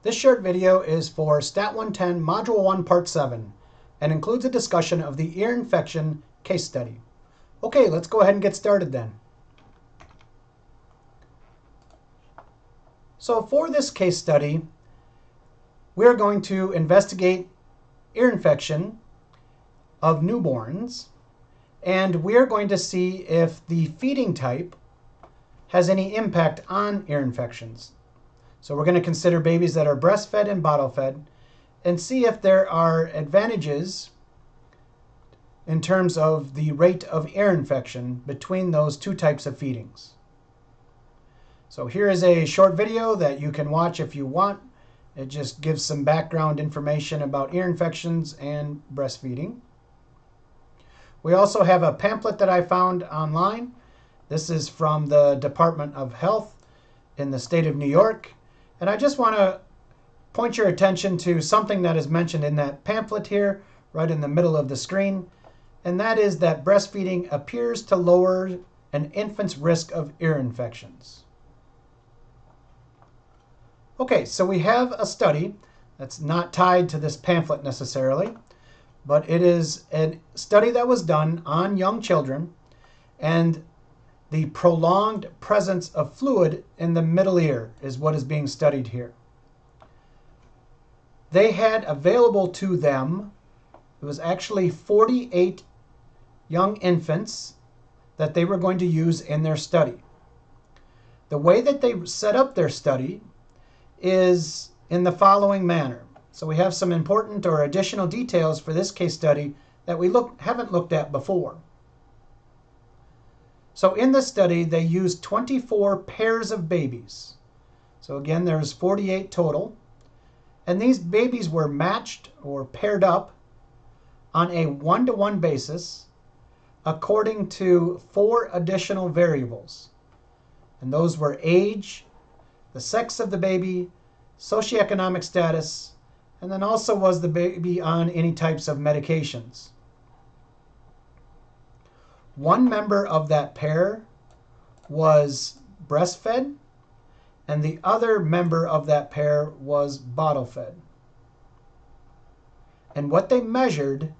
This short video is for Stat 110 Module 1 Part 7 and includes a discussion of the ear infection case study. Okay, let's go ahead and get started then. So for this case study, we're going to investigate ear infection of newborns, and we're going to see if the feeding type has any impact on ear infections. So we're going to consider babies that are breastfed and bottle fed and see if there are advantages in terms of the rate of ear infection between those two types of feedings. So here is a short video that you can watch if you want. It just gives some background information about ear infections and breastfeeding. We also have a pamphlet that I found online. This is from the Department of Health in the state of New York. And I just want to point your attention to something that is mentioned in that pamphlet here, right in the middle of the screen. And that is that breastfeeding appears to lower an infant's risk of ear infections. Okay, so we have a study that's not tied to this pamphlet necessarily, but it is a study that was done on young children and the prolonged presence of fluid in the middle ear is what is being studied here. They had available to them, it was actually 48 young infants that they were going to use in their study. The way that they set up their study is in the following manner. So we have some important or additional details for this case study that we haven't looked at before. So in this study, they used 24 pairs of babies. So again, there's 48 total. And these babies were matched or paired up on a one-to-one basis according to 4 additional variables. And those were age, the sex of the baby, socioeconomic status, and then also was the baby on any types of medications. One member of that pair was breastfed, and the other member of that pair was bottle fed. And what they measured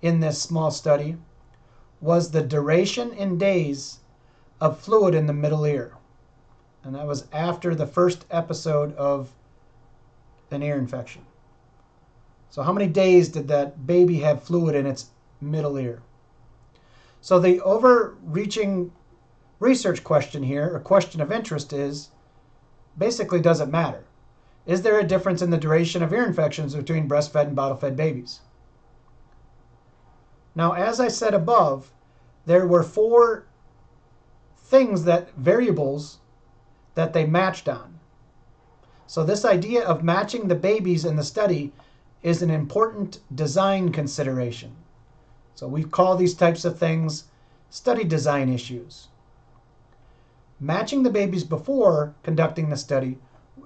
in this small study was the duration in days of fluid in the middle ear. And that was after the first episode of an ear infection. So how many days did that baby have fluid in its middle ear? So the overreaching research question here, or question of interest, is basically, does it matter? Is there a difference in the duration of ear infections between breastfed and bottle-fed babies? Now, as I said above, there were 4 variables that they matched on. So this idea of matching the babies in the study is an important design consideration. So we call these types of things study design issues. Matching the babies before conducting the study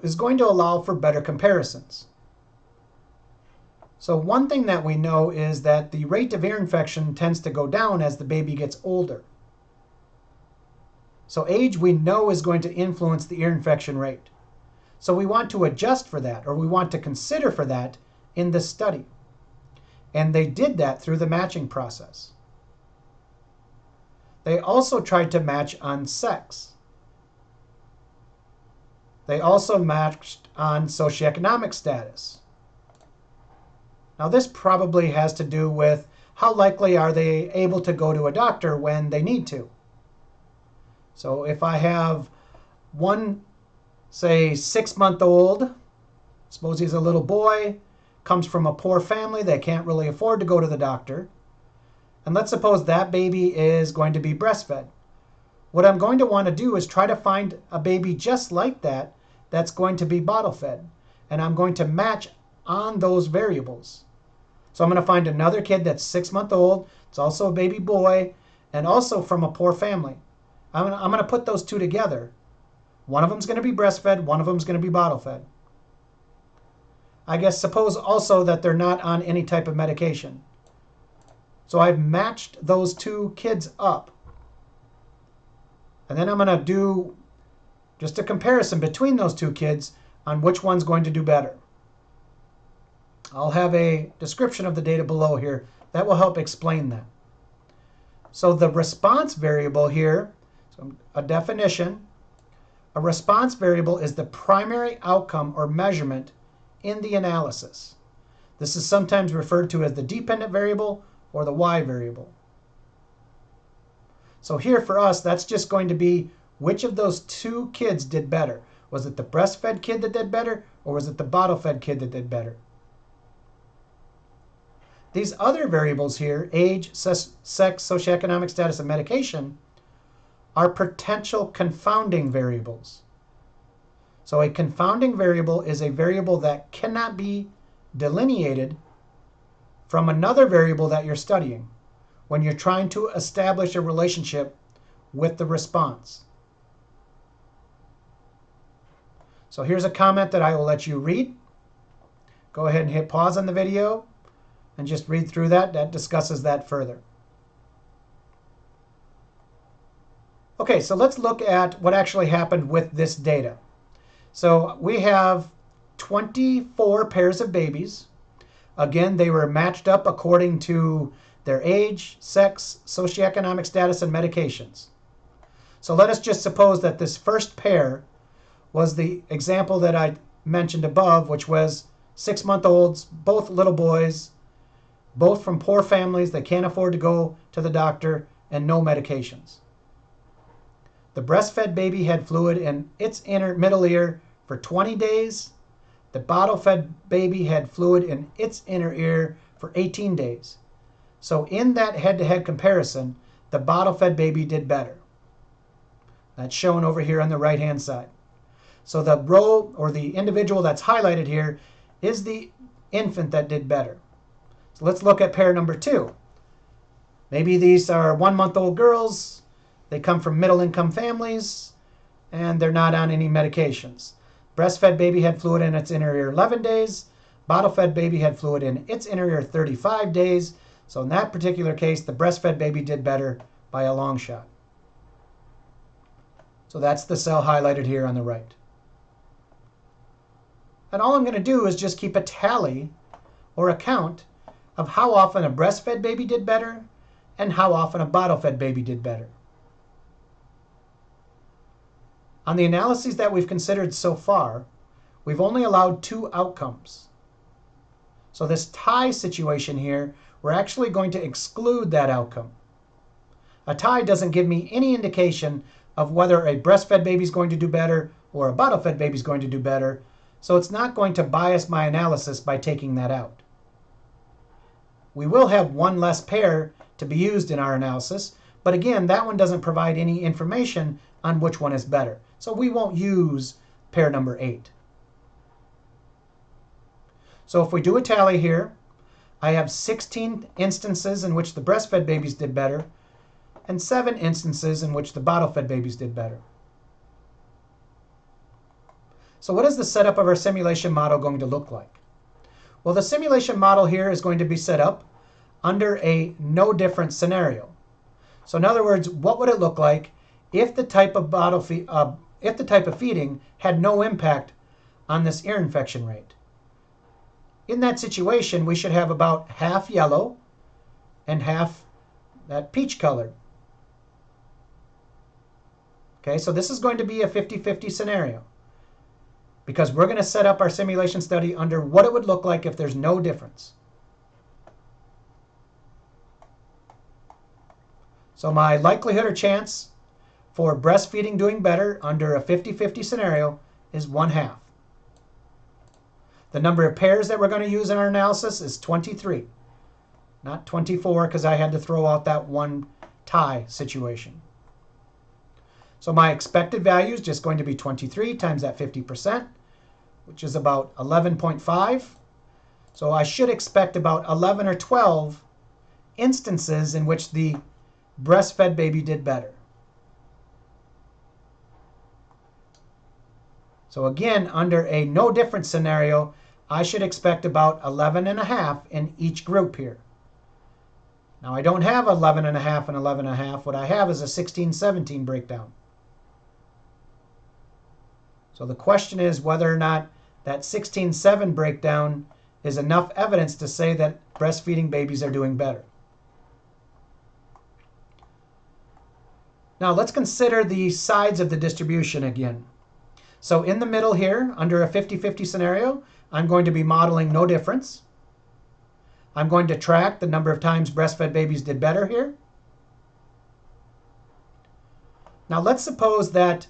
is going to allow for better comparisons. So one thing that we know is that the rate of ear infection tends to go down as the baby gets older. So age we know is going to influence the ear infection rate. So we want to adjust for that, or we want to consider for that in this study. And they did that through the matching process. They also tried to match on sex. They also matched on socioeconomic status. Now this probably has to do with how likely are they able to go to a doctor when they need to. So if I have one, say, 6-month-old, suppose he's a little boy, comes from a poor family, they can't really afford to go to the doctor. And let's suppose that baby is going to be breastfed. What I'm going to want to do is try to find a baby just like that that's going to be bottle fed. And I'm going to match on those variables. So I'm going to find another kid that's 6-month-old, it's also a baby boy, and also from a poor family. I'm going to put those two together. One of them is going to be breastfed, one of them is going to be bottle fed. I guess suppose also that they're not on any type of medication. So I've matched those 2 kids up. And then I'm going to do just a comparison between those 2 kids on which one's going to do better. I'll have a description of the data below here that will help explain that. So the response variable here, so a definition, a response variable is the primary outcome or measurement in the analysis. This is sometimes referred to as the dependent variable or the y variable. So here for us, that's just going to be which of those two kids did better. Was it the breastfed kid that did better, or was it the bottle-fed kid that did better? These other variables here, age, sex, socioeconomic status, and medication, are potential confounding variables. So a confounding variable is a variable that cannot be delineated from another variable that you're studying when you're trying to establish a relationship with the response. So here's a comment that I will let you read. Go ahead and hit pause on the video and just read through that. That discusses that further. Okay, so let's look at what actually happened with this data. So we have 24 pairs of babies. Again, they were matched up according to their age, sex, socioeconomic status, and medications. So let us just suppose that this first pair was the example that I mentioned above, which was 6-month-olds, both little boys, both from poor families that can't afford to go to the doctor, and no medications. The breastfed baby had fluid in its middle ear for 20 days. The bottle-fed baby had fluid in its inner ear for 18 days. So in that head-to-head comparison, the bottle-fed baby did better. That's shown over here on the right-hand side. So the row or the individual that's highlighted here is the infant that did better. So let's look at pair number 2. Maybe these are 1-month-old girls. They come from middle-income families, and they're not on any medications. Breastfed baby had fluid in its inner ear 11 days. Bottle-fed baby had fluid in its inner ear 35 days. So in that particular case, the breastfed baby did better by a long shot. So that's the cell highlighted here on the right. And all I'm going to do is just keep a tally or a count of how often a breastfed baby did better and how often a bottle-fed baby did better. On the analyses that we've considered so far, we've only allowed 2 outcomes. So this tie situation here, we're actually going to exclude that outcome. A tie doesn't give me any indication of whether a breastfed baby is going to do better or a bottle-fed baby is going to do better, so it's not going to bias my analysis by taking that out. We will have one less pair to be used in our analysis, but again, that one doesn't provide any information on which one is better. So we won't use pair number 8. So if we do a tally here, I have 16 instances in which the breastfed babies did better and 7 instances in which the bottle-fed babies did better. So what is the setup of our simulation model going to look like? Well, the simulation model here is going to be set up under a no difference scenario. So in other words, what would it look like if the type of feeding had no impact on this ear infection rate? In that situation, we should have about half yellow and half that peach colored. Okay, so this is going to be a 50-50 scenario because we're going to set up our simulation study under what it would look like if there's no difference. So my likelihood or chance for breastfeeding doing better under a 50-50 scenario is 1/2. The number of pairs that we're going to use in our analysis is 23, not 24 because I had to throw out that one tie situation. So my expected value is just going to be 23 times that 50%, which is about 11.5. So I should expect about 11 or 12 instances in which the breastfed baby did better. So again, under a no difference scenario, I should expect about 11.5 in each group here. Now I don't have 11.5 and 11.5. What I have is a 16-17 breakdown. So the question is whether or not that 16-7 breakdown is enough evidence to say that breastfeeding babies are doing better. Now let's consider the sides of the distribution again. So in the middle here, under a 50-50 scenario, I'm going to be modeling no difference. I'm going to track the number of times breastfed babies did better here. Now let's suppose that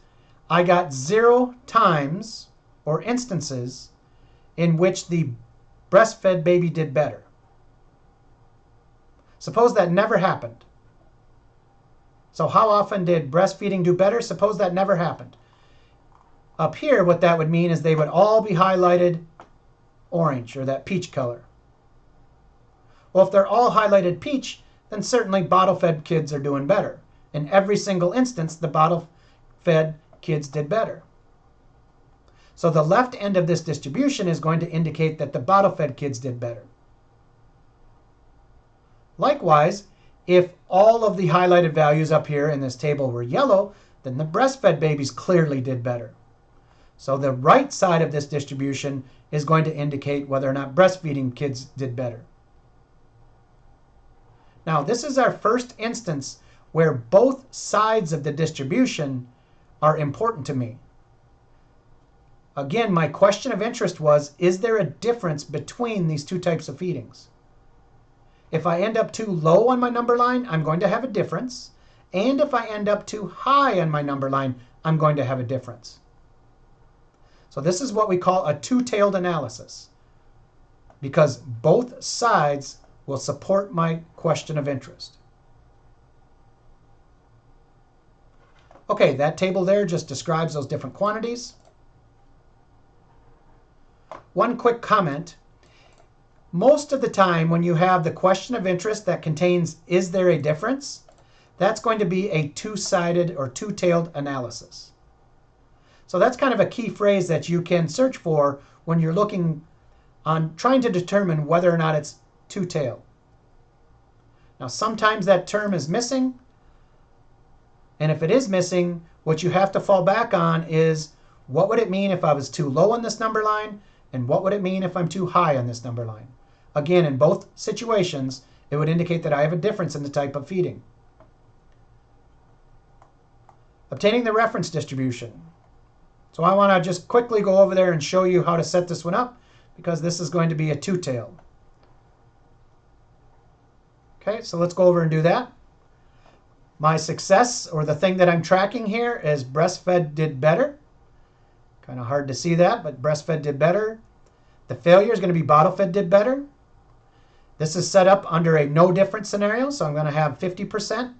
I got 0 times or instances in which the breastfed baby did better. Suppose that never happened. So how often did breastfeeding do better? Suppose that never happened. Up here, what that would mean is they would all be highlighted orange, or that peach color. Well, if they're all highlighted peach, then certainly bottle-fed kids are doing better. In every single instance, the bottle-fed kids did better. So the left end of this distribution is going to indicate that the bottle-fed kids did better. Likewise, if all of the highlighted values up here in this table were yellow, then the breastfed babies clearly did better. So the right side of this distribution is going to indicate whether or not breastfeeding kids did better. Now, this is our first instance where both sides of the distribution are important to me. Again, my question of interest was, is there a difference between these two types of feedings? If I end up too low on my number line, I'm going to have a difference. And if I end up too high on my number line, I'm going to have a difference. So this is what we call a two-tailed analysis, because both sides will support my question of interest. Okay, that table there just describes those different quantities. One quick comment. Most of the time when you have the question of interest that contains is there a difference, that's going to be a two-sided or two-tailed analysis. So that's kind of a key phrase that you can search for when you're looking on trying to determine whether or not it's two-tailed. Now sometimes that term is missing, and if it is missing, what you have to fall back on is what would it mean if I was too low on this number line, and what would it mean if I'm too high on this number line? Again, in both situations, it would indicate that I have a difference in the type of feeding. Obtaining the reference distribution. So I want to just quickly go over there and show you how to set this one up, because this is going to be a two-tailed. Okay, so let's go over and do that. My success, or the thing that I'm tracking here, is breastfed did better. Kind of hard to see that, but breastfed did better. The failure is going to be bottle-fed did better. This is set up under a no difference scenario, so I'm going to have 50%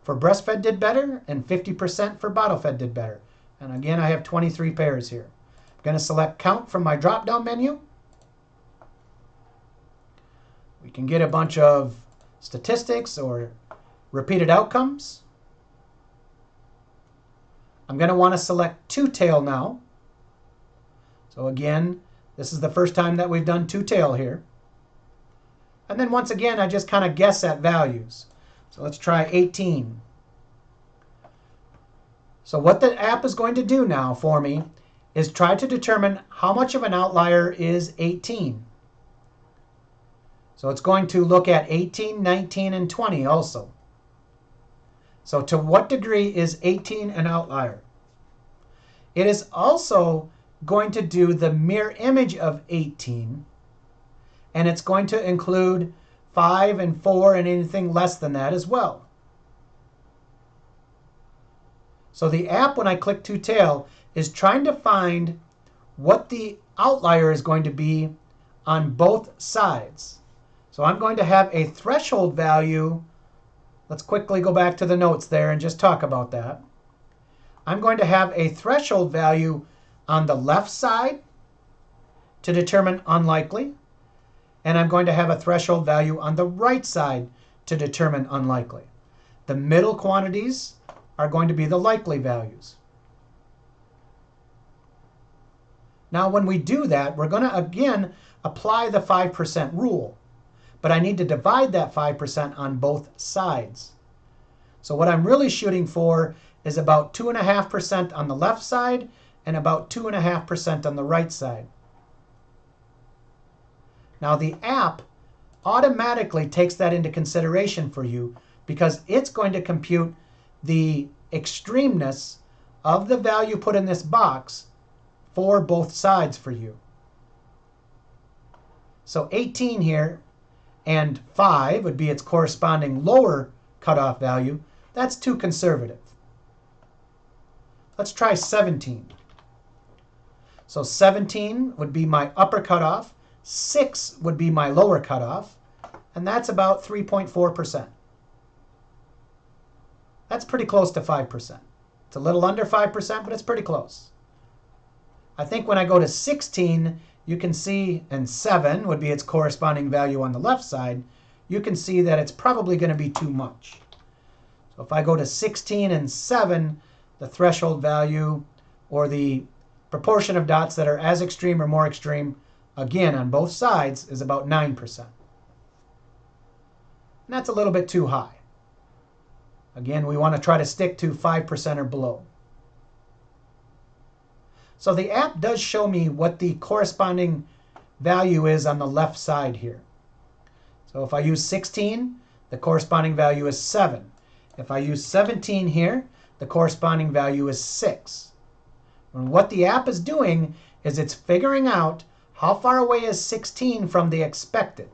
for breastfed did better and 50% for bottle-fed did better. And again, I have 23 pairs here. I'm going to select count from my drop-down menu. We can get a bunch of statistics or repeated outcomes. I'm going to want to select two-tail now. So again, this is the first time that we've done two-tail here. And then once again, I just kind of guess at values. So let's try 18. So what the app is going to do now for me is try to determine how much of an outlier is 18. So it's going to look at 18, 19, and 20 also. So to what degree is 18 an outlier? It is also going to do the mirror image of 18, and it's going to include 5 and 4 and anything less than that as well. So the app, when I click two-tail, is trying to find what the outlier is going to be on both sides. So I'm going to have a threshold value. Let's quickly go back to the notes there and just talk about that. I'm going to have a threshold value on the left side to determine unlikely, and I'm going to have a threshold value on the right side to determine unlikely. The middle quantities are going to be the likely values. Now when we do that, we're going to again apply the 5% rule, but I need to divide that 5% on both sides. So what I'm really shooting for is about 2.5% on the left side and about 2.5% on the right side. Now the app automatically takes that into consideration for you because it's going to compute the extremeness of the value put in this box for both sides for you. So 18 here and 5 would be its corresponding lower cutoff value. That's too conservative. Let's try 17. So 17 would be my upper cutoff, 6 would be my lower cutoff, and that's about 3.4%. That's pretty close to 5%. It's a little under 5%, but it's pretty close. I think when I go to 16, you can see, and 7 would be its corresponding value on the left side, you can see that it's probably going to be too much. So if I go to 16 and 7, the threshold value, or the proportion of dots that are as extreme or more extreme, again, on both sides, is about 9%. And that's a little bit too high. Again, we want to try to stick to 5% or below. So the app does show me what the corresponding value is on the left side here. So if I use 16, the corresponding value is 7. If I use 17 here, the corresponding value is 6. And what the app is doing is it's figuring out how far away is 16 from the expected.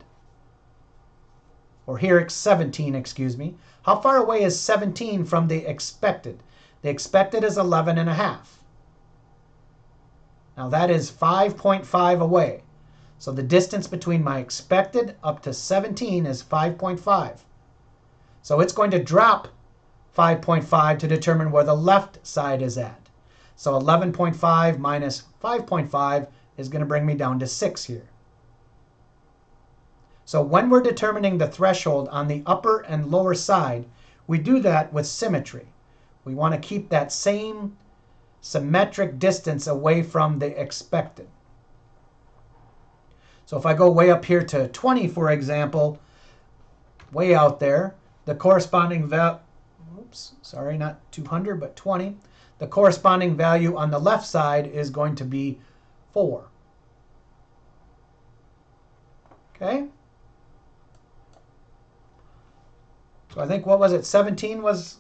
Or here it's 17, excuse me. How far away is 17 from the expected? The expected is 11.5. Now that is 5.5 away. So the distance between my expected up to 17 is 5.5. So it's going to drop 5.5 to determine where the left side is at. So 11.5 minus 5.5 is going to bring me down to 6 here. So when we're determining the threshold on the upper and lower side, we do that with symmetry. We want to keep that same symmetric distance away from the expected. So if I go way up here to 20, for example, way out there, the corresponding value, oops, sorry, not 200, but 20. The corresponding value on the left side is going to be 4. Okay? So I think, what was it, 17 was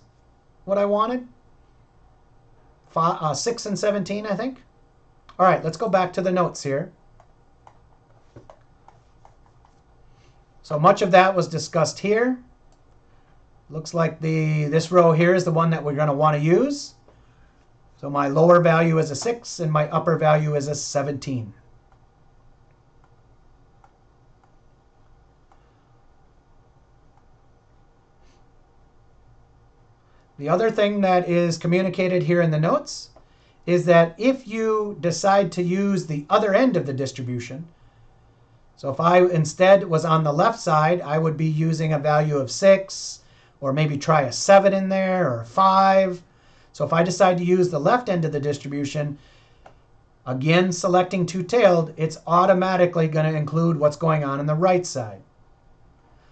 what I wanted? 6 and 17, I think. All right, let's go back to the notes here. So much of that was discussed here. Looks like this row here is the one that we're going to want to use. So my lower value is a 6 and my upper value is a 17. The other thing that is communicated here in the notes is that if you decide to use the other end of the distribution, so if I instead was on the left side, I would be using a value of 6, or maybe try a 7 in there, or a 5. So if I decide to use the left end of the distribution, again selecting two-tailed, it's automatically going to include what's going on the right side.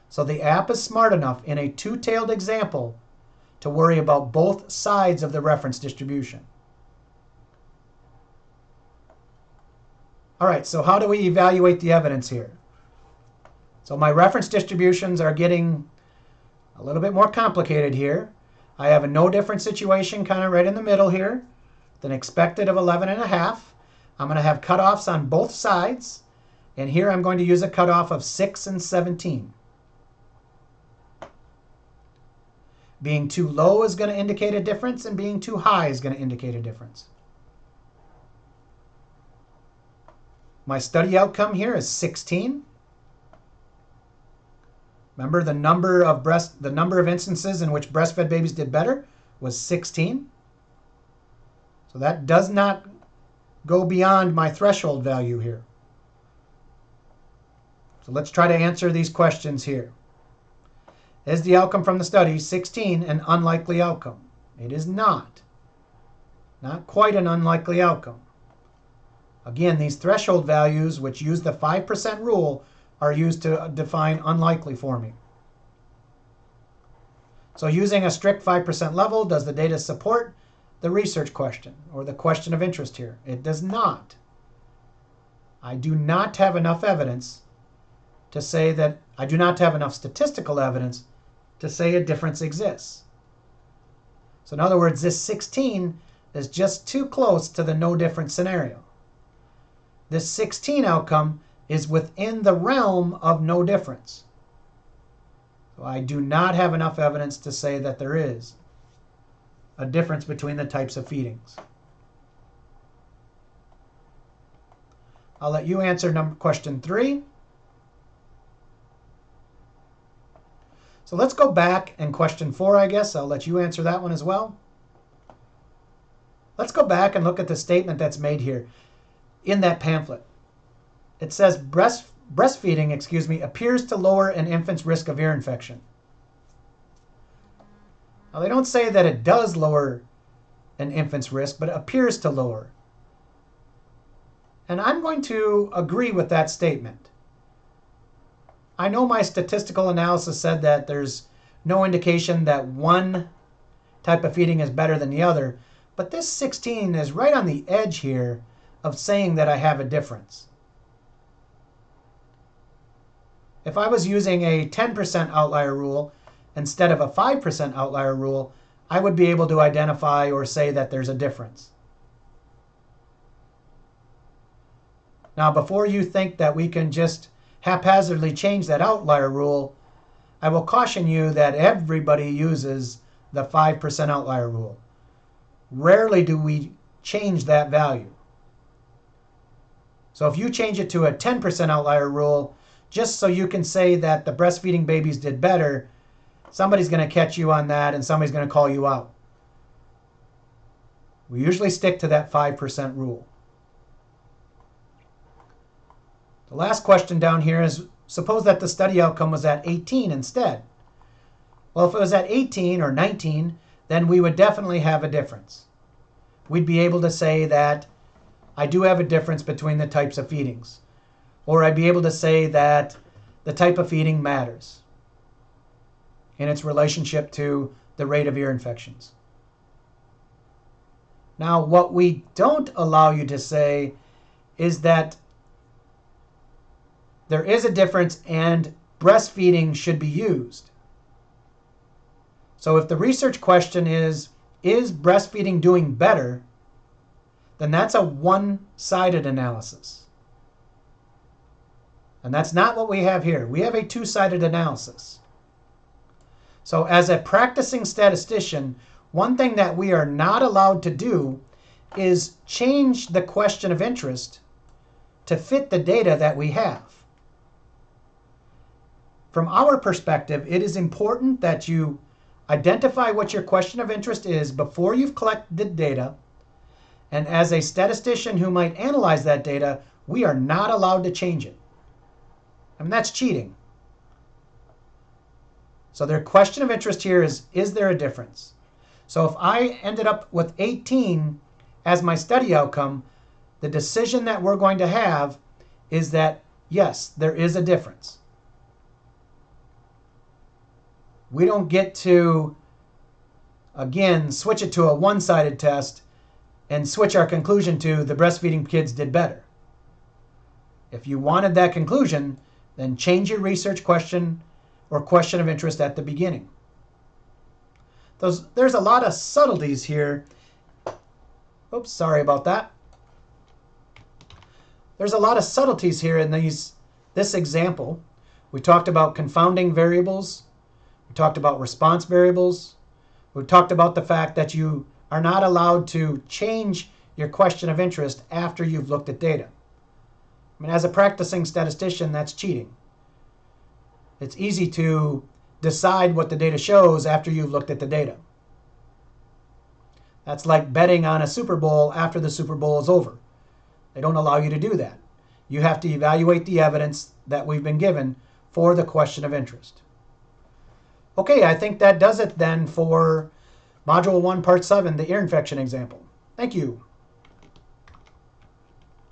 So the app is smart enough in a two-tailed example to worry about both sides of the reference distribution. All right, so how do we evaluate the evidence here? So my reference distributions are getting a little bit more complicated here. I have a no difference situation kind of right in the middle here, with an expected of 11.5. I'm going to have cutoffs on both sides, and here I'm going to use a cutoff of 6 and 17. Being too low is going to indicate a difference, and being too high is going to indicate a difference. My study outcome here is 16. Remember, the number of instances in which breastfed babies did better was 16. So that does not go beyond my threshold value here. So let's try to answer these questions here. Is the outcome from the study 16 an unlikely outcome? It is not. Not quite an unlikely outcome. Again, these threshold values, which use the 5% rule, are used to define unlikely for me. So using a strict 5% level, does the data support the research question or the question of interest here? It does not. I do not have enough evidence to say that I do not have enough statistical evidence to say a difference exists. So in other words, this 16 is just too close to the no difference scenario. This 16 outcome is within the realm of no difference. So I do not have enough evidence to say that there is a difference between the types of feedings. I'll let you answer question 3. So let's go back and question 4, I guess. I'll let you answer that one as well. Let's go back and look at the statement that's made here in that pamphlet. It says breastfeeding, appears to lower an infant's risk of ear infection. Now, they don't say that it does lower an infant's risk, but it appears to lower. And I'm going to agree with that statement. I know my statistical analysis said that there's no indication that one type of feeding is better than the other, but this 16 is right on the edge here of saying that I have a difference. If I was using a 10% outlier rule instead of a 5% outlier rule, I would be able to identify or say that there's a difference. Now, before you think that we can just haphazardly change that outlier rule, I will caution you that everybody uses the 5% outlier rule. Rarely do we change that value. So if you change it to a 10% outlier rule, just so you can say that the breastfeeding babies did better, somebody's going to catch you on that and somebody's going to call you out. We usually stick to that 5% rule. The last question down here is, suppose that the study outcome was at 18 instead. Well, if it was at 18 or 19, then we would definitely have a difference. We'd be able to say that I do have a difference between the types of feedings. Or I'd be able to say that the type of feeding matters in its relationship to the rate of ear infections. Now, what we don't allow you to say is that there is a difference and breastfeeding should be used. So if the research question is breastfeeding doing better, then that's a one-sided analysis. And that's not what we have here. We have a two-sided analysis. So as a practicing statistician, one thing that we are not allowed to do is change the question of interest to fit the data that we have. From our perspective, it is important that you identify what your question of interest is before you've collected data. And as a statistician who might analyze that data, we are not allowed to change it. I mean, that's cheating. So their question of interest here is there a difference? So if I ended up with 18 as my study outcome, the decision that we're going to have is that, yes, there is a difference. We don't get to, again, switch it to a one-sided test and switch our conclusion to the breastfeeding kids did better. If you wanted that conclusion, then change your research question or question of interest at the beginning. There's a lot of subtleties here. Oops, sorry about that. There's a lot of subtleties here in this example. We talked about confounding variables. We talked about response variables. We talked about the fact that you are not allowed to change your question of interest after you've looked at data. I mean, as a practicing statistician, that's cheating. It's easy to decide what the data shows after you've looked at the data. That's like betting on a Super Bowl after the Super Bowl is over. They don't allow you to do that. You have to evaluate the evidence that we've been given for the question of interest. Okay, I think that does it then for Module 1, Part 7, the ear infection example. Thank you.